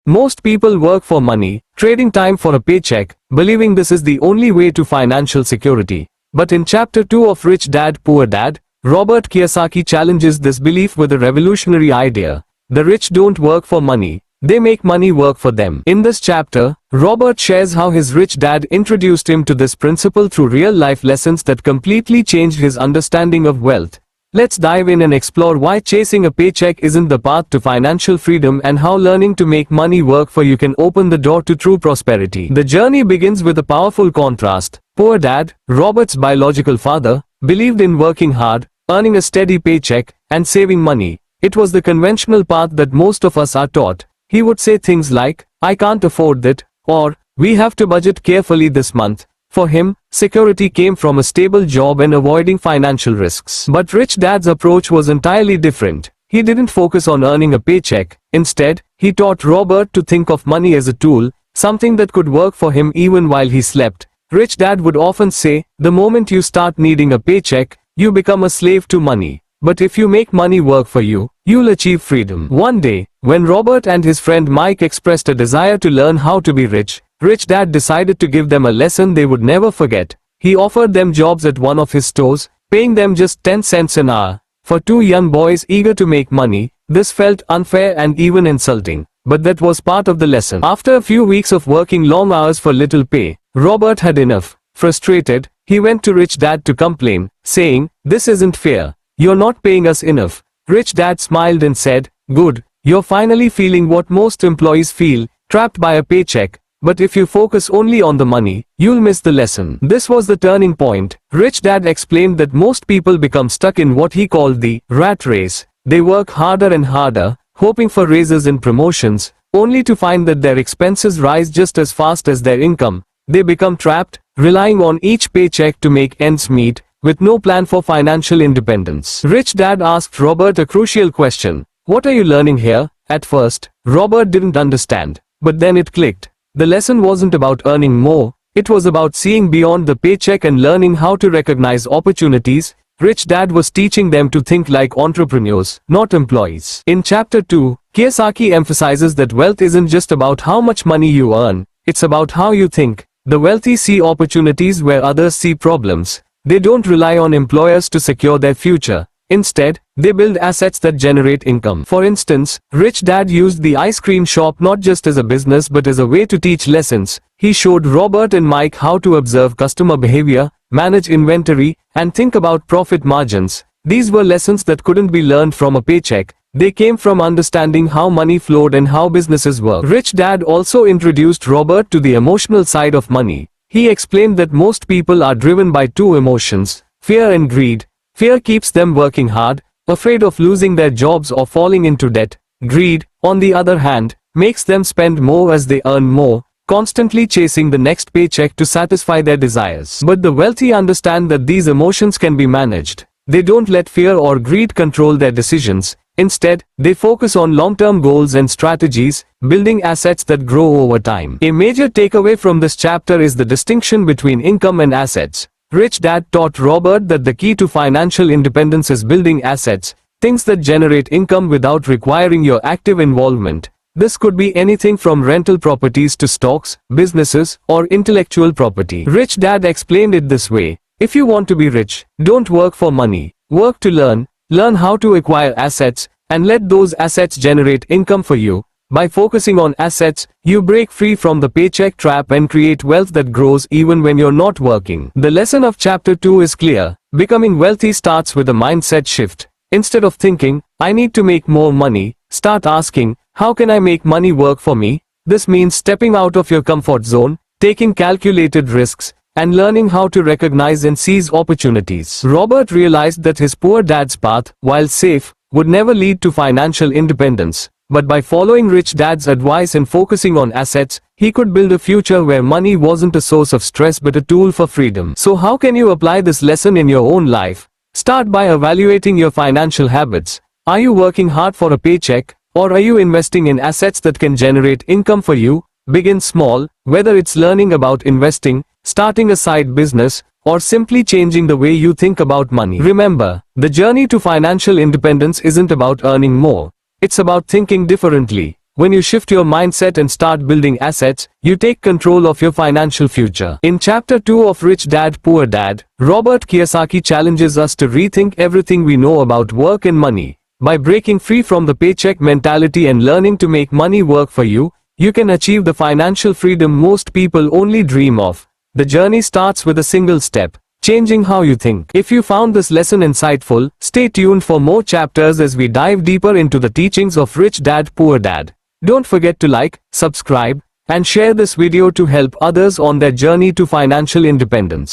Most people work for money, trading time for a paycheck, believing this is the only way to financial security. But in Chapter 2 of Rich Dad, Poor Dad, Robert Kiyosaki challenges this belief with a revolutionary idea. The rich don't work for money, they make money work for them. In this chapter, Robert shares how his rich dad introduced him to this principle through real-life lessons that completely changed his understanding of wealth. Let's dive in and explore why chasing a paycheck isn't the path to financial freedom and how learning to make money work for you can open the door to true prosperity. The journey begins with a powerful contrast. Poor Dad, Robert's biological father, believed in working hard, earning a steady paycheck, and saving money. It was the conventional path that most of us are taught. He would say things like, "I can't afford that," or, "We have to budget carefully this month." For him, security came from a stable job and avoiding financial risks. But Rich Dad's approach was entirely different. He didn't focus on earning a paycheck. Instead, he taught Robert to think of money as a tool, something that could work for him even while he slept. Rich Dad would often say, "The moment you start needing a paycheck, you become a slave to money. But if you make money work for you, you'll achieve freedom." One day, when Robert and his friend Mike expressed a desire to learn how to be rich, Rich Dad decided to give them a lesson they would never forget. He offered them jobs at one of his stores, paying them just 10 cents an hour. For two young boys eager to make money, this felt unfair and even insulting. But that was part of the lesson. After a few weeks of working long hours for little pay, Robert had enough. Frustrated, he went to Rich Dad to complain, saying, "This isn't fair. You're not paying us enough." Rich Dad smiled and said, "Good, you're finally feeling what most employees feel, trapped by a paycheck. But if you focus only on the money, you'll miss the lesson." This was the turning point. Rich Dad explained that most people become stuck in what he called the rat race. They work harder and harder, hoping for raises and promotions, only to find that their expenses rise just as fast as their income. They become trapped, relying on each paycheck to make ends meet, with no plan for financial independence. Rich Dad asked Robert a crucial question. "What are you learning here?" At first, Robert didn't understand. But then it clicked. The lesson wasn't about earning more, it was about seeing beyond the paycheck and learning how to recognize opportunities. Rich Dad was teaching them to think like entrepreneurs, not employees. In Chapter 2, Kiyosaki emphasizes that wealth isn't just about how much money you earn, it's about how you think. The wealthy see opportunities where others see problems. They don't rely on employers to secure their future. Instead, they build assets that generate income. For instance, Rich Dad used the ice cream shop not just as a business but as a way to teach lessons. He showed Robert and Mike how to observe customer behavior, manage inventory, and think about profit margins. These were lessons that couldn't be learned from a paycheck. They came from understanding how money flowed and how businesses work. Rich Dad also introduced Robert to the emotional side of money. He explained that most people are driven by two emotions, fear and greed. Fear keeps them working hard, afraid of losing their jobs or falling into debt. Greed, on the other hand, makes them spend more as they earn more, constantly chasing the next paycheck to satisfy their desires. But the wealthy understand that these emotions can be managed. They don't let fear or greed control their decisions. Instead, they focus on long-term goals and strategies, building assets that grow over time. A major takeaway from this chapter is the distinction between income and assets. Rich Dad taught Robert that the key to financial independence is building assets, things that generate income without requiring your active involvement. This could be anything from rental properties to stocks, businesses, or intellectual property. Rich Dad explained it this way: if you want to be rich, don't work for money. Work to learn how to acquire assets, and let those assets generate income for you. By focusing on assets, you break free from the paycheck trap and create wealth that grows even when you're not working. The lesson of Chapter 2 is clear. Becoming wealthy starts with a mindset shift. Instead of thinking, "I need to make more money," start asking, "How can I make money work for me?" This means stepping out of your comfort zone, taking calculated risks, and learning how to recognize and seize opportunities. Robert realized that his poor dad's path, while safe, would never lead to financial independence. But by following Rich Dad's advice and focusing on assets, he could build a future where money wasn't a source of stress but a tool for freedom. So how can you apply this lesson in your own life? Start by evaluating your financial habits. Are you working hard for a paycheck, or are you investing in assets that can generate income for you? Begin small, whether it's learning about investing, starting a side business, or simply changing the way you think about money. Remember, the journey to financial independence isn't about earning more. It's about thinking differently. When you shift your mindset and start building assets, you take control of your financial future. In Chapter 2 of Rich Dad Poor Dad, Robert Kiyosaki challenges us to rethink everything we know about work and money. By breaking free from the paycheck mentality and learning to make money work for you, you can achieve the financial freedom most people only dream of. The journey starts with a single step: changing how you think. If you found this lesson insightful, stay tuned for more chapters as we dive deeper into the teachings of Rich Dad Poor Dad. Don't forget to like, subscribe, and share this video to help others on their journey to financial independence.